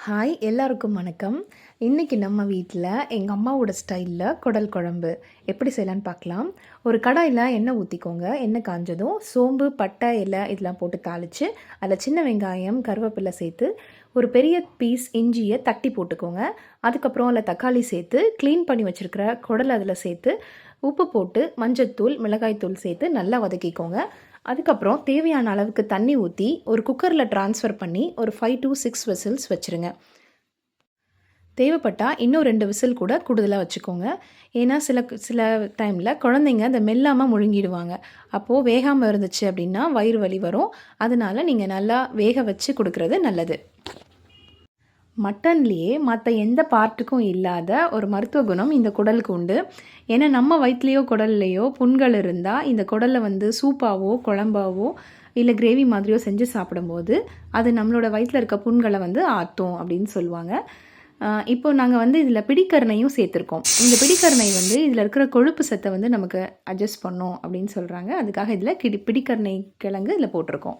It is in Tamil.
ஹாய் எல்லாருக்கும் வணக்கம். இன்றைக்கி நம்ம வீட்டில் எங்கள் அம்மாவோட ஸ்டைலில் குடல் குழம்பு எப்படி செய்யலான்னு பார்க்கலாம். ஒரு கடாயில் எண்ணெய் ஊற்றிக்கோங்க. எண்ணெய் காஞ்சதும் சோம்பு, பட்டை, இலை இதெல்லாம் போட்டு தாளித்து அதில் சின்ன வெங்காயம், கருவேப்பிலை சேர்த்து ஒரு பெரிய பீஸ் இஞ்சியை தட்டி போட்டுக்கோங்க. அதுக்கப்புறம் அதில் தக்காளி சேர்த்து க்ளீன் பண்ணி வச்சுருக்கிற குடல் அதில் சேர்த்து உப்பு போட்டு மஞ்சத்தூள், மிளகாய்த்தூள் சேர்த்து நல்லா வதக்கிக்கோங்க. அதுக்கப்புறம் தேவையான அளவுக்கு தண்ணி ஊற்றி ஒரு குக்கரில் ட்ரான்ஸ்ஃபர் பண்ணி ஒரு 5 to 6 விசில்ஸ் வச்சுருங்க. தேவைப்பட்டால் இன்னும் 2 விசில் கூட கூடுதலாக வச்சுக்கோங்க. ஏன்னா சில டைமில் குழந்தைங்க அதை மெல்லாமல் முழுங்கிடுவாங்க. அப்போது வேகாமல் இருந்துச்சு அப்படின்னா வயிறு வலி வரும். அதனால் நீங்கள் நல்லா வேக வச்சு கொடுக்குறது நல்லது. மட்டன்லேயே மற்ற எந்த பார்ட்டுக்கும் இல்லாத ஒரு மருத்துவ குணம் இந்த குடலுக்கு உண்டு. ஏன்னா நம்ம வயிற்றுலையோ குடல்லையோ புண்கள் இருந்தால் இந்த குடலை சூப்பாவோ குழம்பாவோ இல்லை கிரேவி மாதிரியோ செஞ்சு சாப்பிடும்போது அது நம்மளோட வயிற்றில் இருக்க புண்களை ஆற்றும் அப்படின்னு சொல்லுவாங்க. இப்போ நாங்கள் இதில் பிடிக்கரணையும் சேர்த்துருக்கோம். இந்த பிடிக்கரணை இதில் இருக்கிற கொழுப்பு சத்தை நமக்கு அட்ஜஸ்ட் பண்ணோம் அப்படின்னு சொல்கிறாங்க. அதுக்காக இதில் பிடிக்கரணை கிழங்கு இதில் போட்டிருக்கோம்.